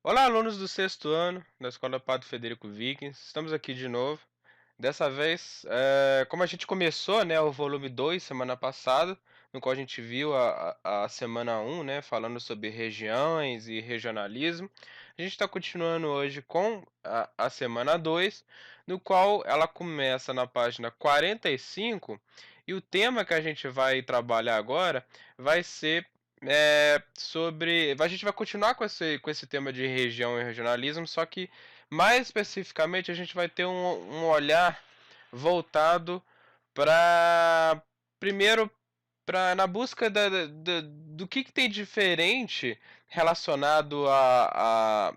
Olá, alunos do sexto ano da Escola Padre Federico Vikings. Estamos aqui de novo. Dessa vez, como a gente começou, né, o volume 2 semana passada, no qual a gente viu a semana um, né, falando sobre regiões e regionalismo, a gente está continuando hoje com a semana 2, no qual ela começa na página 45, e o tema que a gente vai trabalhar agora vai ser sobre. A gente vai continuar com esse tema de região e regionalismo, só que mais especificamente a gente vai ter um olhar voltado para. Primeiro, na busca do que tem diferente relacionado a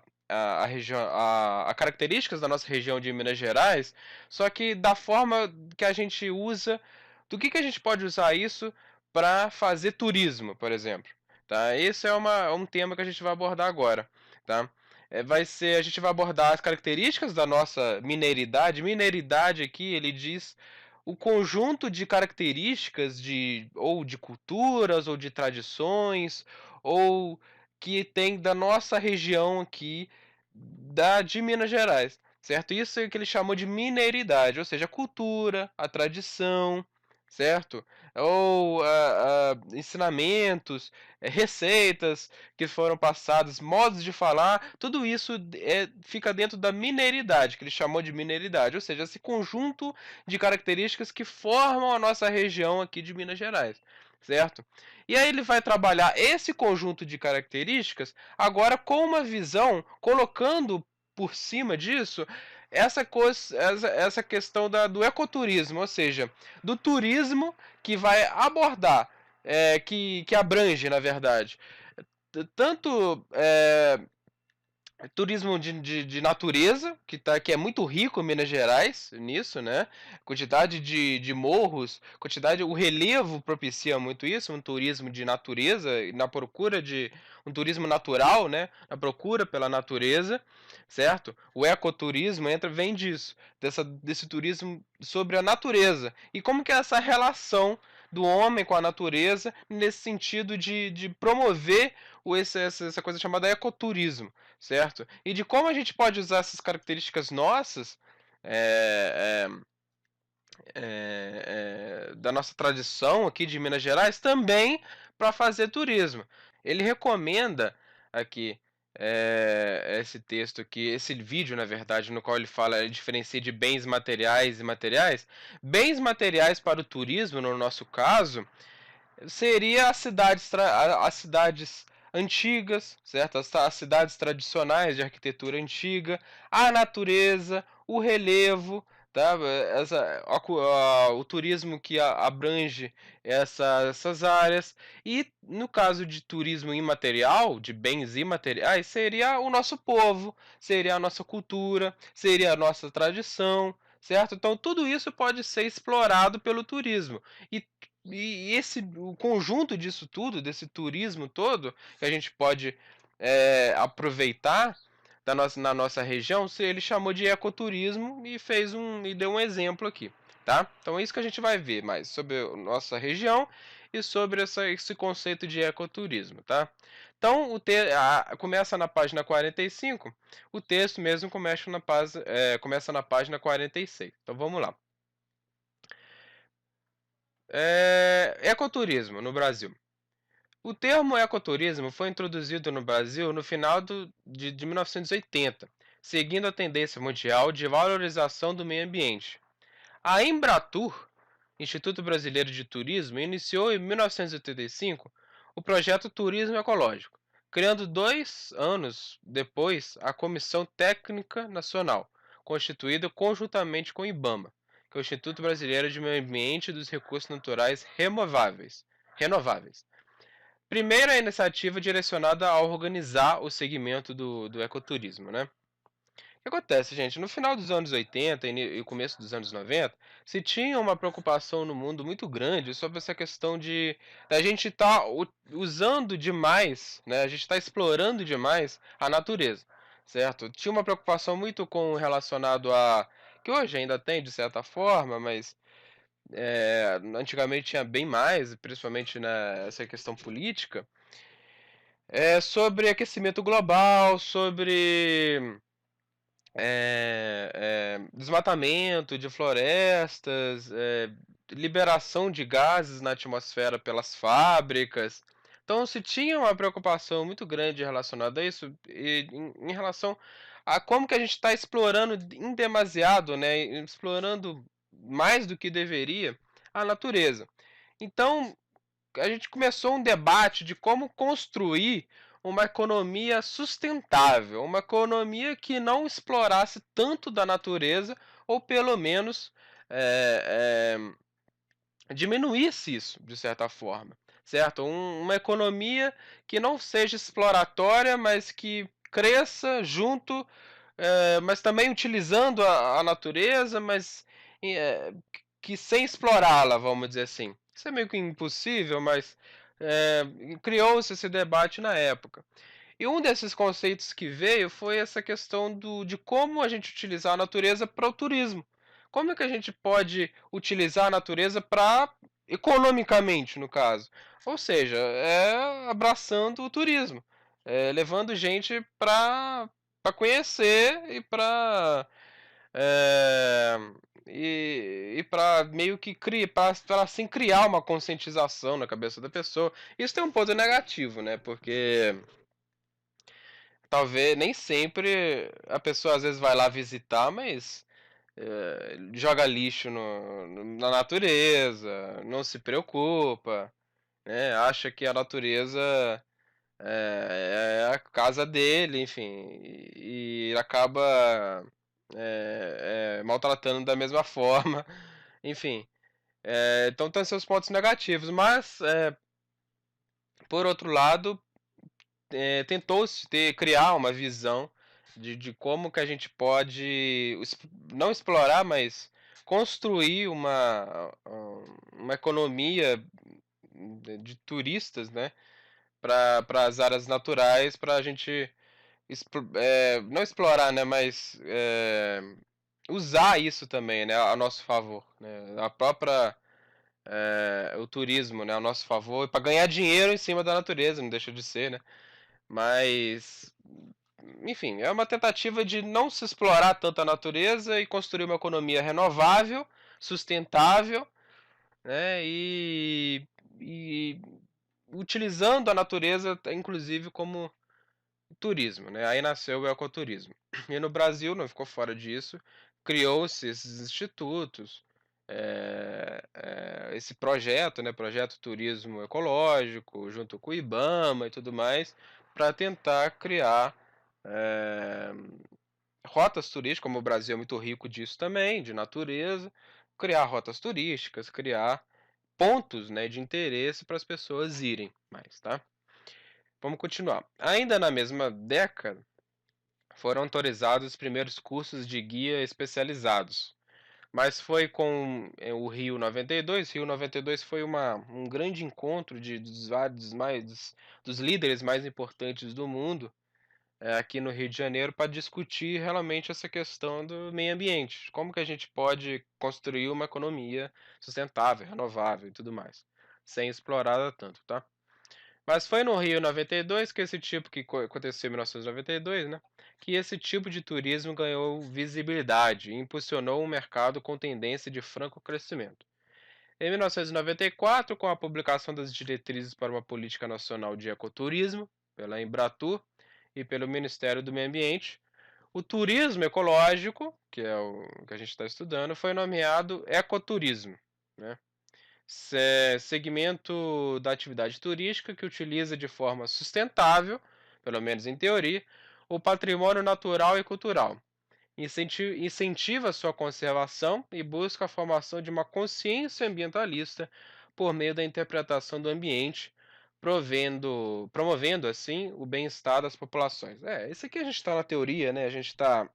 região, a características da nossa região de Minas Gerais, só que da forma que a gente usa, do que a gente pode usar isso para fazer turismo, por exemplo. Tá? Esse é um tema que a gente vai abordar agora. Tá? A gente vai abordar as características da nossa mineiridade. Mineiridade aqui, ele diz o conjunto de características ou de culturas ou de tradições ou que tem da nossa região aqui de Minas Gerais, certo? Isso é o que ele chamou de mineiridade, ou seja, a cultura, a tradição, certo? Ou ensinamentos, receitas que foram passadas, modos de falar, tudo isso fica dentro da mineiridade, que ele chamou de mineiridade, ou seja, esse conjunto de características que formam a nossa região aqui de Minas Gerais, certo? E aí ele vai trabalhar esse conjunto de características agora com uma visão, colocando por cima disso essa questão do ecoturismo, ou seja, do turismo que vai abordar, que abrange, na verdade, tanto turismo de natureza, que é muito rico em Minas Gerais nisso, né? Quantidade de morros, o relevo propicia muito isso, um turismo de natureza, na procura de um turismo natural, né? Na procura pela natureza, certo? O ecoturismo vem disso, desse turismo sobre a natureza. E como que é essa relação do homem com a natureza nesse sentido de promover essa coisa chamada ecoturismo, certo? E de como a gente pode usar essas características nossas, é, da nossa tradição aqui de Minas Gerais, também para fazer turismo. Ele recomenda aqui esse texto aqui, esse vídeo, na verdade, no qual ele diferencia de bens materiais e materiais. Bens materiais para o turismo, no nosso caso, seria as cidades antigas, certo? As cidades tradicionais de arquitetura antiga, a natureza, o relevo, tá? O turismo que abrange essas áreas. E no caso de turismo imaterial, de bens imateriais, seria o nosso povo, seria a nossa cultura, seria a nossa tradição, certo? Então tudo isso pode ser explorado pelo turismo. E o conjunto disso tudo, desse turismo todo, que a gente pode aproveitar na nossa região, ele chamou de ecoturismo e deu um exemplo aqui, tá? Então é isso que a gente vai ver mais sobre a nossa região e sobre esse conceito de ecoturismo, tá? Então começa na página 45, o texto mesmo começa na página 46. Então vamos lá. Ecoturismo no Brasil. O termo ecoturismo foi introduzido no Brasil no final de 1980, seguindo a tendência mundial de valorização do meio ambiente. A Embratur, Instituto Brasileiro de Turismo, iniciou em 1985 o projeto Turismo Ecológico, criando 2 anos depois a Comissão Técnica Nacional, constituída conjuntamente com o IBAMA, que é o Instituto Brasileiro de Meio Ambiente e dos Recursos Naturais Renováveis. Primeira iniciativa direcionada a organizar o segmento do ecoturismo, né? O que acontece, gente? No final dos anos 80 e começo dos anos 90, se tinha uma preocupação no mundo muito grande sobre essa questão de da gente estar usando demais, né? A gente está explorando demais a natureza, certo? Tinha uma preocupação muito com relacionado a que hoje ainda tem de certa forma, mas antigamente tinha bem mais, principalmente nessa questão política, sobre aquecimento global, sobre desmatamento de florestas, liberação de gases na atmosfera pelas fábricas. Então se tinha uma preocupação muito grande relacionada a isso, e em relação a como que a gente está explorando em demasiado, né, explorando mais do que deveria a natureza. Então a gente começou um debate de como construir uma economia sustentável, uma economia que não explorasse tanto da natureza, ou pelo menos eh, diminuísse isso, de certa forma, certo? Uma economia que não seja exploratória, mas que cresça junto, mas também utilizando a natureza, mas eh, que sem explorá-la, vamos dizer assim. Isso é meio que impossível, mas criou-se esse debate na época. E um desses conceitos que veio foi essa questão de como a gente utilizar a natureza para o turismo. Como é que a gente pode utilizar a natureza para economicamente, no caso? Ou seja, abraçando o turismo, levando gente para conhecer e para é, para meio que criar, para assim criar uma conscientização na cabeça da pessoa. Isso tem um ponto negativo, né? Porque talvez nem sempre a pessoa às vezes vai lá visitar, mas joga lixo na natureza, não se preocupa, né? Acha que a natureza é a casa dele, enfim, e acaba maltratando da mesma forma, enfim. Então tem seus pontos negativos, mas por outro lado tentou-se criar uma visão de como que a gente pode não explorar, mas construir uma economia de turistas, né, para as áreas naturais, para a gente não explorar, né, mas usar isso também, né, a nosso favor, né, a própria o turismo, né, a nosso favor, para ganhar dinheiro em cima da natureza, não deixa de ser, né? Mas, enfim, é uma tentativa de não se explorar tanto a natureza e construir uma economia renovável, sustentável, né? E utilizando a natureza, inclusive, como turismo, né? Aí nasceu o ecoturismo. E no Brasil não ficou fora disso, criou-se esses institutos, esse projeto, né? Projeto Turismo Ecológico, junto com o IBAMA e tudo mais, para tentar criar é, rotas turísticas, como o Brasil é muito rico disso também, de natureza, criar rotas turísticas, criar pontos, né, de interesse para as pessoas irem mais, tá? Vamos continuar. Ainda na mesma década, foram autorizados os primeiros cursos de guia especializados. Mas foi com o Rio 92. Rio 92 foi um grande encontro dos vários dos líderes mais importantes do mundo aqui no Rio de Janeiro para discutir realmente essa questão do meio ambiente. Como que a gente pode construir uma economia sustentável, renovável e tudo mais, sem explorar tanto, tá? Mas foi no Rio 92 que esse tipo que aconteceu em 1992, né? Que esse tipo de turismo ganhou visibilidade e impulsionou um mercado com tendência de franco crescimento. Em 1994, com a publicação das diretrizes para uma política nacional de ecoturismo, pela Embratur e pelo Ministério do Meio Ambiente, o turismo ecológico, que é o que a gente está estudando, foi nomeado ecoturismo, né? Segmento da atividade turística que utiliza de forma sustentável, pelo menos em teoria, o patrimônio natural e cultural. Incentiva sua conservação e busca a formação de uma consciência ambientalista por meio da interpretação do ambiente, promovendo assim o bem-estar das populações. Isso aqui a gente está na teoria, né? A gente está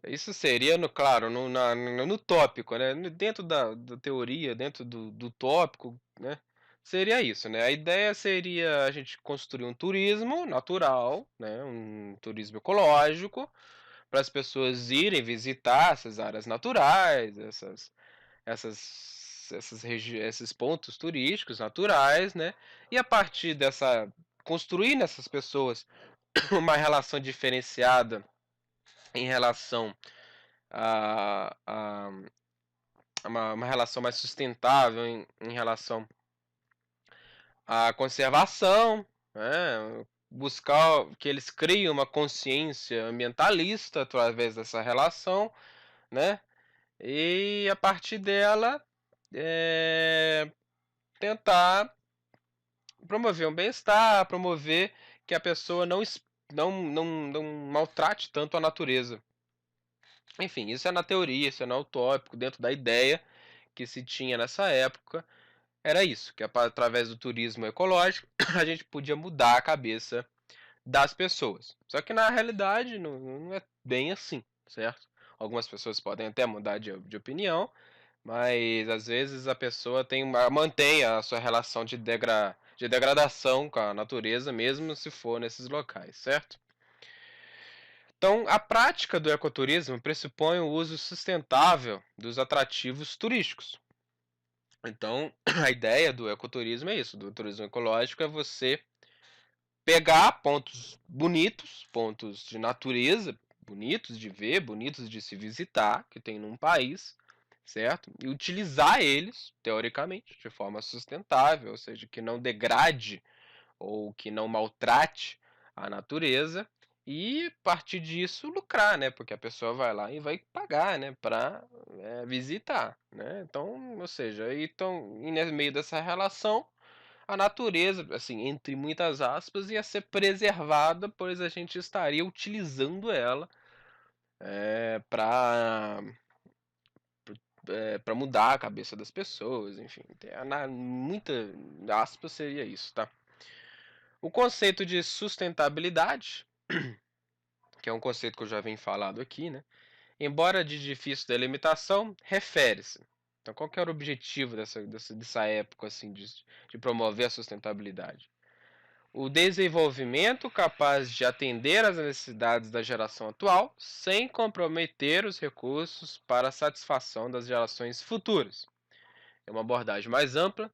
isso seria, claro, no tópico, né? Dentro da teoria, dentro do tópico, né? Seria isso, né? A ideia seria a gente construir um turismo natural, né? Um turismo ecológico, para as pessoas irem visitar essas áreas naturais, esses pontos turísticos naturais, né? E a partir dessa construir nessas pessoas uma relação diferenciada em relação a uma relação mais sustentável em relação à conservação, né? Buscar que eles criem uma consciência ambientalista através dessa relação, né? E a partir dela, tentar promover um bem-estar, promover que a pessoa não maltrate tanto a natureza. Enfim, isso é na teoria, isso é no utópico, dentro da ideia que se tinha nessa época, era isso, que através do turismo ecológico a gente podia mudar a cabeça das pessoas. Só que na realidade não é bem assim, certo? Algumas pessoas podem até mudar de opinião, mas às vezes a pessoa mantém a sua relação de degradação com a natureza, mesmo se for nesses locais, certo? Então, a prática do ecoturismo pressupõe o uso sustentável dos atrativos turísticos. Então, a ideia do ecoturismo é isso, do turismo ecológico é você pegar pontos bonitos, pontos de natureza, bonitos de ver, bonitos de se visitar, que tem num país, certo? E utilizar eles, teoricamente, de forma sustentável, ou seja, que não degrade ou que não maltrate a natureza e a partir disso lucrar, né? Porque a pessoa vai lá e vai pagar, né, para visitar, né? Então, ou seja, então, e no meio dessa relação a natureza, assim, entre muitas aspas, ia ser preservada, pois a gente estaria utilizando ela para para mudar a cabeça das pessoas, enfim, muita aspas seria isso, tá? O conceito de sustentabilidade, que é um conceito que eu já venho falado aqui, né? Embora de difícil delimitação, refere-se. Então, qual que era o objetivo dessa época assim de promover a sustentabilidade? O desenvolvimento capaz de atender às necessidades da geração atual, sem comprometer os recursos para a satisfação das gerações futuras. É uma abordagem mais ampla,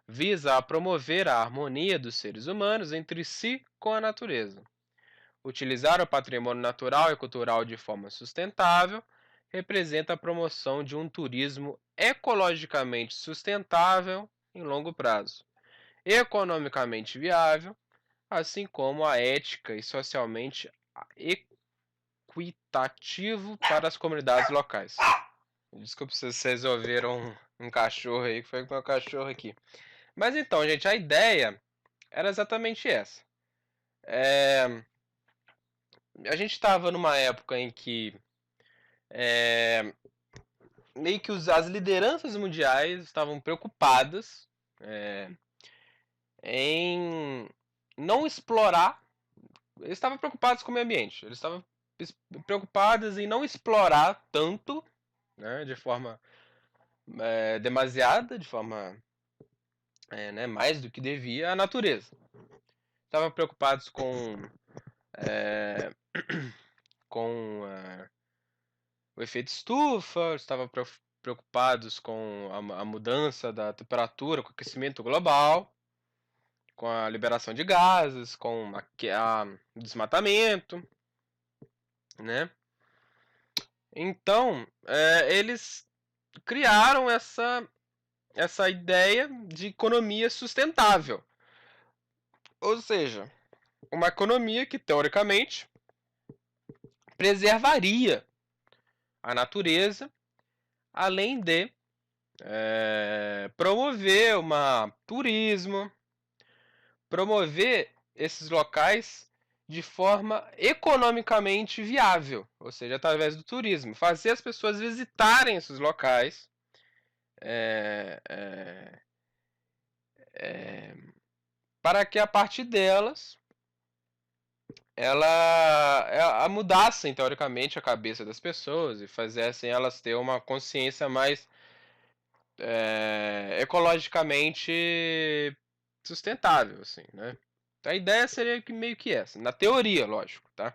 visa a promover a harmonia dos seres humanos entre si com a natureza. Utilizar o patrimônio natural e cultural de forma sustentável representa a promoção de um turismo ecologicamente sustentável em longo prazo, economicamente viável, assim como a ética e socialmente equitativo para as comunidades locais. Desculpa se vocês ouviram um cachorro aí, que foi com o meu cachorro aqui. Mas então, gente, a ideia era exatamente essa. A gente estava numa época em que meio que as lideranças mundiais estavam preocupadas em não explorar. Eles estavam preocupados com o meio ambiente. Eles estavam preocupados em não explorar tanto, né, de forma demasiada, de forma né, mais do que devia, a natureza. Estavam preocupados com o efeito estufa, estavam preocupados com a mudança da temperatura, com o aquecimento global, com a liberação de gases, com o desmatamento, né? Então, eles criaram essa ideia de economia sustentável. Ou seja, uma economia que, teoricamente, preservaria a natureza, além de promover turismo, promover esses locais de forma economicamente viável, ou seja, através do turismo, fazer as pessoas visitarem esses locais para que a partir delas mudassem teoricamente a cabeça das pessoas e fizessem elas ter uma consciência mais ecologicamente sustentável, assim, né? Então, a ideia seria meio que essa, na teoria, lógico, tá?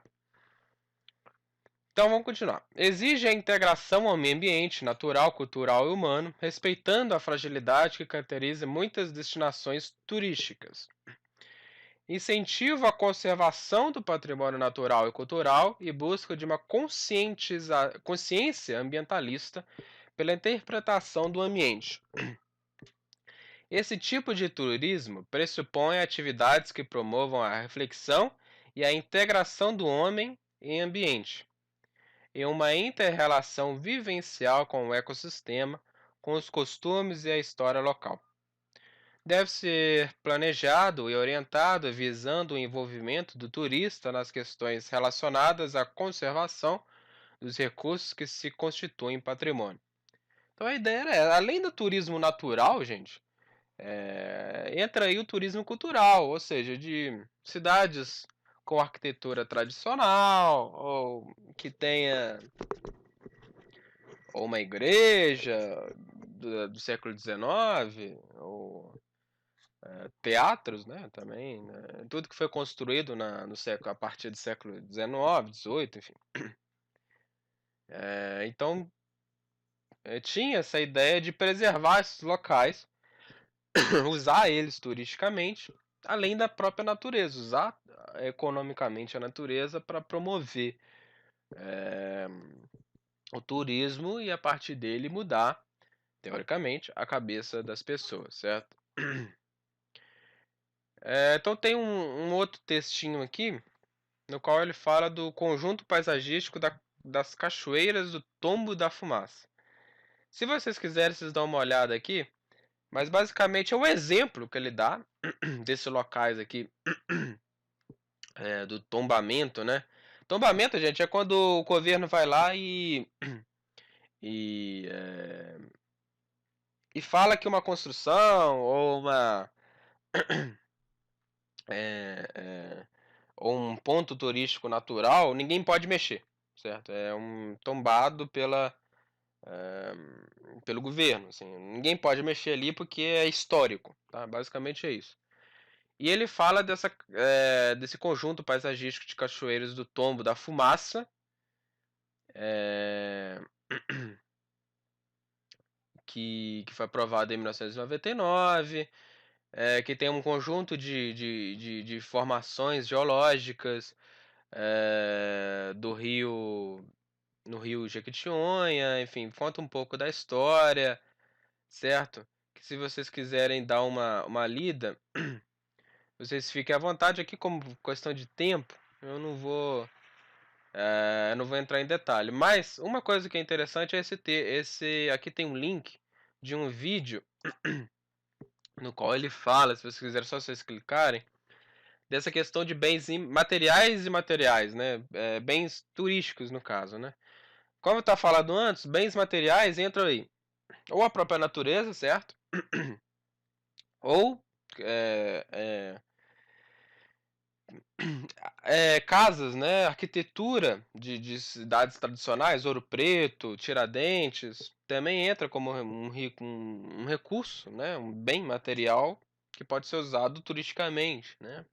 Então vamos continuar. Exige a integração ao meio ambiente natural, cultural e humano, respeitando a fragilidade que caracteriza muitas destinações turísticas. Incentiva a conservação do patrimônio natural e cultural e busca de uma consciência ambientalista pela interpretação do ambiente. Esse tipo de turismo pressupõe atividades que promovam a reflexão e a integração do homem em ambiente, em uma inter-relação vivencial com o ecossistema, com os costumes e a história local. Deve ser planejado e orientado visando o envolvimento do turista nas questões relacionadas à conservação dos recursos que se constituem patrimônio. Então a ideia é, além do turismo natural, gente, entra aí o turismo cultural, ou seja, de cidades com arquitetura tradicional, ou que tenha ou uma igreja do século XIX, ou teatros, né, também, né, tudo que foi construído no século, a partir do século XIX, XVIII, enfim. Então, tinha essa ideia de preservar esses locais, usar eles turisticamente, além da própria natureza, usar economicamente a natureza para promover eh, o turismo e a partir dele mudar, teoricamente, a cabeça das pessoas, certo? Então tem um outro textinho aqui, no qual ele fala do conjunto paisagístico das cachoeiras do Tombo da Fumaça. Se vocês quiserem, vocês dão uma olhada aqui, mas basicamente é um exemplo que ele dá desses locais aqui, do tombamento, né? Tombamento, gente, é quando o governo vai lá e, é, e fala que uma construção é, é, ou um ponto turístico natural, ninguém pode mexer, certo? É um tombado pelo governo, assim, ninguém pode mexer ali porque é histórico, tá? Basicamente é isso. E ele fala desse conjunto paisagístico de cachoeiras do Tombo da Fumaça, é, que foi aprovado em 1999, que tem um conjunto de formações geológicas do rio, no rio Jequitinhonha, enfim, conta um pouco da história, certo? Que se vocês quiserem dar uma lida, vocês fiquem à vontade aqui, como questão de tempo, eu não vou entrar em detalhe. Mas uma coisa que é interessante é esse aqui tem um link de um vídeo no qual ele fala, se vocês quiserem só vocês clicarem, dessa questão de bens materiais e imateriais, né? Bens turísticos no caso, né? Como eu estava falando antes, bens materiais entram aí, ou a própria natureza, certo? Ou é, é, casas, né? Arquitetura de cidades tradicionais, Ouro Preto, Tiradentes, também entra como um recurso, né? Um bem material que pode ser usado turisticamente, né?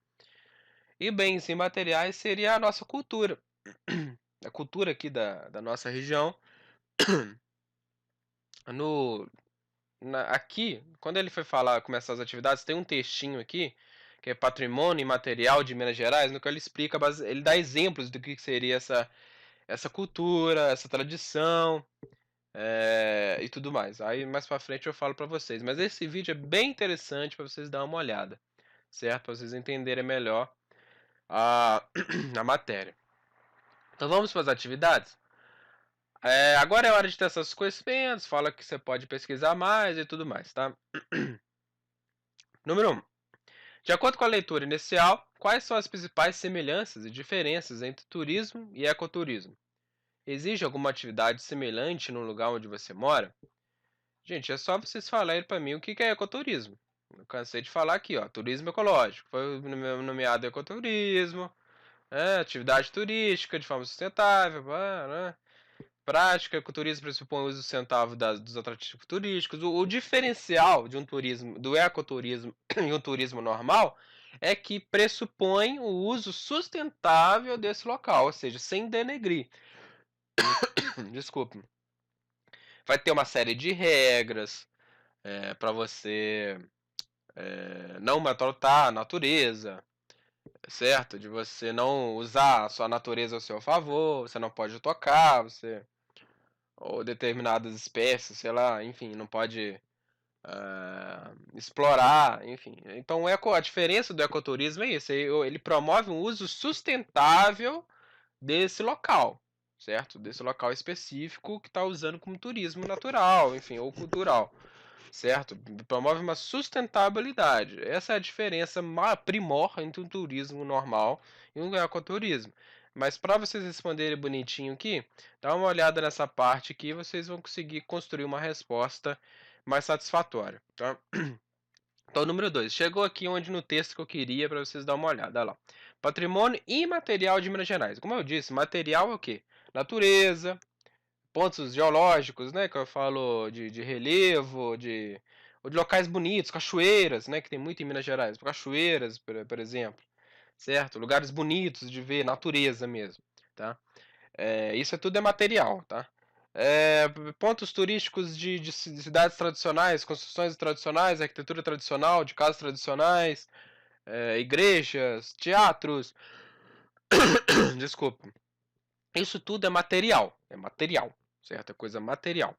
E bens imateriais seria a nossa cultura, a cultura aqui da nossa região. No, Aqui, quando ele foi falar, começar as atividades, tem um textinho aqui, que é Patrimônio Imaterial de Minas Gerais, no que ele explica, ele dá exemplos do que seria essa cultura, essa tradição e tudo mais. Aí mais pra frente eu falo pra vocês. Mas esse vídeo é bem interessante para vocês darem uma olhada, certo? Para vocês entenderem melhor a, a matéria. Então vamos para as atividades? Agora é hora de ter esses conhecimentos, fala que você pode pesquisar mais e tudo mais, tá? Número 1. De acordo com a leitura inicial, quais são as principais semelhanças e diferenças entre turismo e ecoturismo? Existe alguma atividade semelhante no lugar onde você mora? Gente, é só vocês falarem para mim o que é ecoturismo. Eu cansei de falar aqui, ó, turismo ecológico. Foi nomeado ecoturismo, atividade turística de forma sustentável, né? Prática, ecoturismo pressupõe o uso sustentável dos atrativos turísticos. O diferencial de um turismo, do ecoturismo e um turismo normal é que pressupõe o uso sustentável desse local, ou seja, sem denegrir. Desculpe. Vai ter uma série de regras para você não maltratar a natureza, certo? De você não usar a sua natureza ao seu favor, você não pode tocar, você ou determinadas espécies, sei lá, enfim, não pode explorar, enfim. Então, a diferença do ecoturismo é isso, ele promove um uso sustentável desse local, certo? Desse local específico que está usando como turismo natural, enfim, ou cultural, certo? Promove uma sustentabilidade. Essa é a diferença primor entre um turismo normal e um ecoturismo. Mas para vocês responderem bonitinho aqui, dá uma olhada nessa parte aqui, vocês vão conseguir construir uma resposta mais satisfatória, tá? Então, número 2. Chegou aqui onde no texto que eu queria para vocês dar uma olhada. Olha lá. Patrimônio imaterial de Minas Gerais. Como eu disse, material é o quê? Natureza, pontos geológicos, né? Que eu falo de relevo, ou de locais bonitos, cachoeiras, né? Que tem muito em Minas Gerais. Cachoeiras, por exemplo. Certo? Lugares bonitos de ver, natureza mesmo. Tá? Isso tudo é material, tá? Pontos turísticos de cidades tradicionais, construções tradicionais, arquitetura tradicional, de casas tradicionais, igrejas, teatros. Desculpa. Isso tudo é material, certo? É coisa material.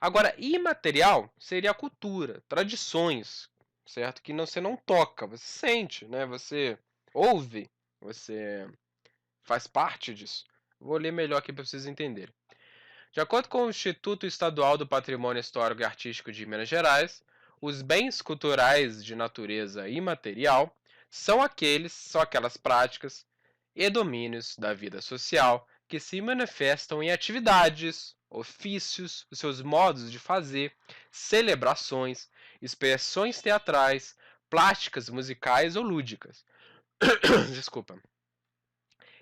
Agora, imaterial seria a cultura, tradições, certo? Que você não toca, você sente, né? Você ouve, você faz parte disso. Vou ler melhor aqui para vocês entenderem. De acordo com o Instituto Estadual do Patrimônio Histórico e Artístico de Minas Gerais, os bens culturais de natureza imaterial são aquelas práticas e domínios da vida social que se manifestam em atividades, ofícios, os seus modos de fazer, celebrações, expressões teatrais, plásticas, musicais ou lúdicas. Desculpa.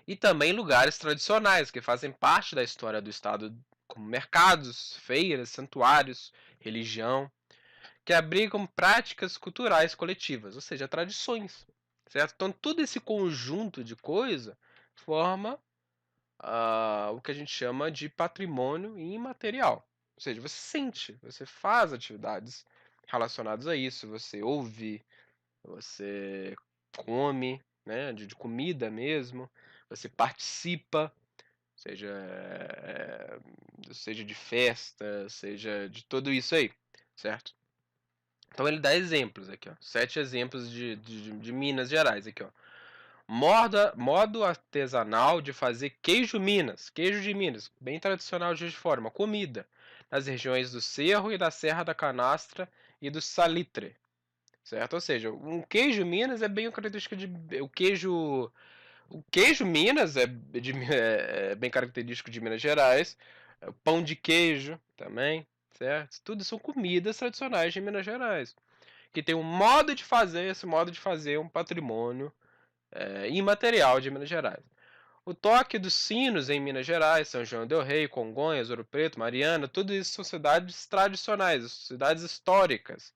E também lugares tradicionais que fazem parte da história do estado, como mercados, feiras, santuários, religião, que abrigam práticas culturais coletivas, ou seja, tradições, certo? Então, todo esse conjunto de coisa forma o que a gente chama de patrimônio imaterial. Ou seja, você sente, você faz atividades relacionadas a isso, você ouve, você come, né, de comida mesmo, você participa, seja, seja de festa, seja de tudo isso aí, certo? Então ele dá exemplos aqui, ó, 7 exemplos de Minas Gerais aqui, ó. Modo artesanal de fazer queijo Minas, queijo de Minas, bem tradicional de Juiz de Fora, uma comida, nas regiões do Cerro e da Serra da Canastra e do Salitre, certo? Ou seja, um queijo Minas é bem característico de o queijo Minas é bem característico de Minas Gerais. O pão de queijo também, certo? Tudo são comidas tradicionais de Minas Gerais, que tem um modo de fazer, esse modo de fazer é um patrimônio imaterial de Minas Gerais. O toque dos sinos em Minas Gerais, São João del Rei, Congonhas, Ouro Preto, Mariana, tudo isso são cidades tradicionais, cidades históricas.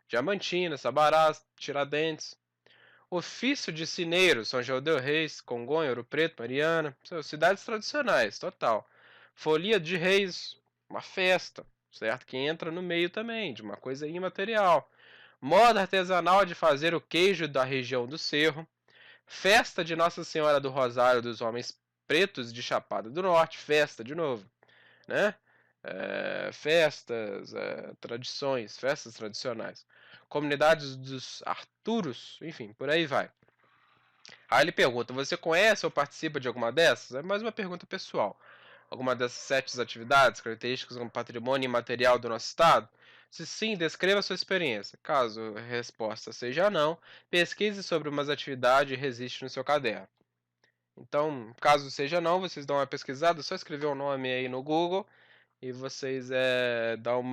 Diamantina, Sabará, Tiradentes. Ofício de Cineiro, São João del Reis, Congonha, Ouro Preto, Mariana, são cidades tradicionais, total. Folia de Reis, uma festa, certo? Que entra no meio também, de uma coisa imaterial. Moda artesanal de fazer o queijo da região do Cerro. Festa de Nossa Senhora do Rosário dos Homens Pretos de Chapada do Norte, festa de novo, né? Festas, tradições, festas tradicionais. Comunidades dos Arturos, enfim, por aí vai. Aí ele pergunta: você conhece ou participa de alguma dessas? É mais uma pergunta pessoal. Alguma dessas 7 atividades, características como patrimônio imaterial do nosso estado? Se sim, descreva sua experiência. Caso a resposta seja não, pesquise sobre umas atividades e registre no seu caderno. Então, caso seja não, vocês dão uma pesquisada, só escrever o nome aí no Google e vocês dão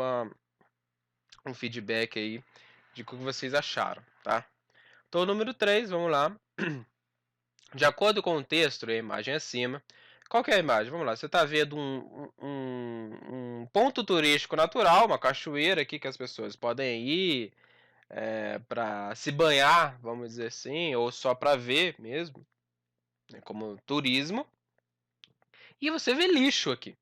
um feedback aí de o que vocês acharam, tá? Então, número 3, vamos lá. De acordo com o texto e a imagem acima, qual que é a imagem? Vamos lá, você está vendo um ponto turístico natural, uma cachoeira aqui que as pessoas podem ir para se banhar, vamos dizer assim, ou só para ver mesmo, né, como turismo. E você vê lixo aqui.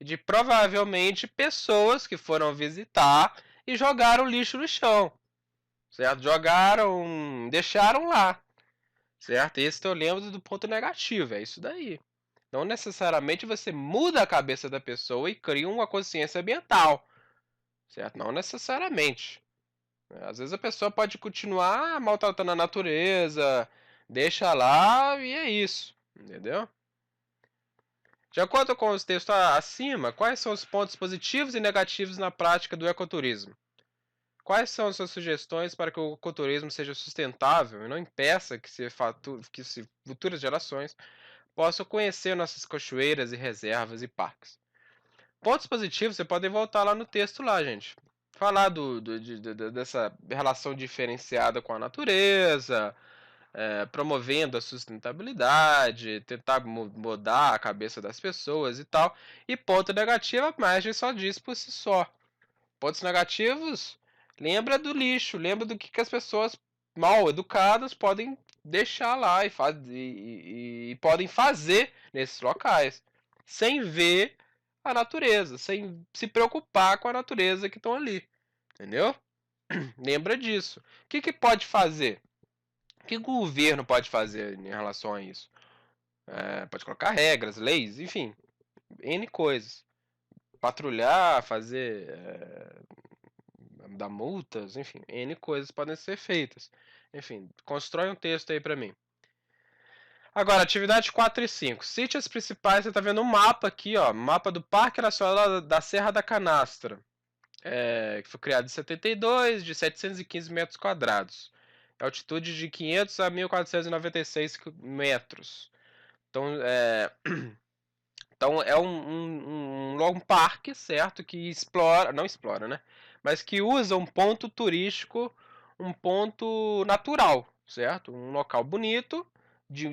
De provavelmente pessoas que foram visitar e jogaram lixo no chão, certo? Jogaram, deixaram lá, certo? Esse eu lembro do ponto negativo, é isso daí. Não necessariamente você muda a cabeça da pessoa e cria uma consciência ambiental, certo? Não necessariamente. Às vezes a pessoa pode continuar maltratando a natureza, deixa lá e é isso, entendeu? De acordo com os textos acima, quais são os pontos positivos e negativos na prática do ecoturismo? Quais são as suas sugestões para que o ecoturismo seja sustentável e não impeça que futuras gerações possam conhecer nossas cachoeiras e reservas e parques? Pontos positivos, você pode voltar lá no texto lá, gente. Falar dessa relação diferenciada com a natureza, promovendo a sustentabilidade, tentar mudar a cabeça das pessoas e tal. E ponto negativo, a imagem só diz por si só. Pontos negativos, lembra do lixo, lembra do que as pessoas mal educadas podem deixar lá e podem fazer nesses locais, sem ver a natureza, sem se preocupar com a natureza que estão ali, entendeu? Lembra disso. O que pode fazer? O que o governo pode fazer em relação a isso? Pode colocar regras, leis, enfim, N coisas. Patrulhar, fazer, dar multas, enfim, N coisas podem ser feitas. Enfim, constrói um texto aí pra mim. Agora, atividade 4 e 5. Cite as principais, você tá vendo um mapa aqui, ó, mapa do Parque Nacional da Serra da Canastra, que foi criado em 72, de 715 metros quadrados. Altitude de 500 a 1.496 metros. Então, é um parque, certo? Que explora, não explora, né? Mas que usa um ponto turístico, um ponto natural, certo? Um local bonito,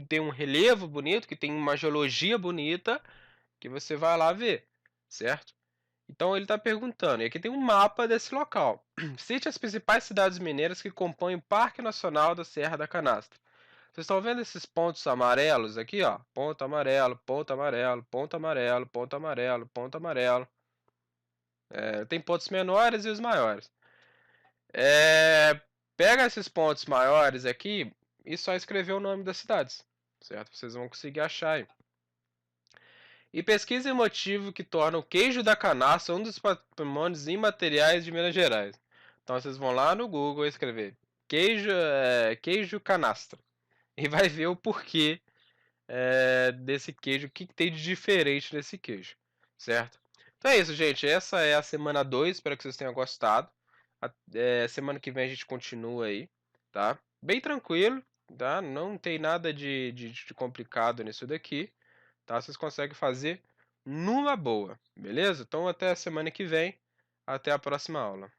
tem um relevo bonito, que tem uma geologia bonita, que você vai lá ver, certo? Então ele está perguntando, e aqui tem um mapa desse local. Cite as principais cidades mineiras que compõem o Parque Nacional da Serra da Canastra. Vocês estão vendo esses pontos amarelos aqui, ó? Ponto amarelo, ponto amarelo, ponto amarelo, ponto amarelo, ponto amarelo. Tem pontos menores e os maiores. Pega esses pontos maiores aqui e só escrever o nome das cidades, certo? Vocês vão conseguir achar aí. E pesquise o motivo que torna o queijo da canastra um dos patrimônios imateriais de Minas Gerais. Então vocês vão lá no Google e escrever queijo canastra e vai ver o porquê desse queijo, o que tem de diferente nesse queijo, certo? Então é isso, gente. Essa é a semana 2, espero que vocês tenham gostado. Semana que vem a gente continua aí, tá? Bem tranquilo, tá? Não tem nada de complicado nisso daqui, tá? Vocês conseguem fazer numa boa, beleza? Então até a semana que vem, até a próxima aula.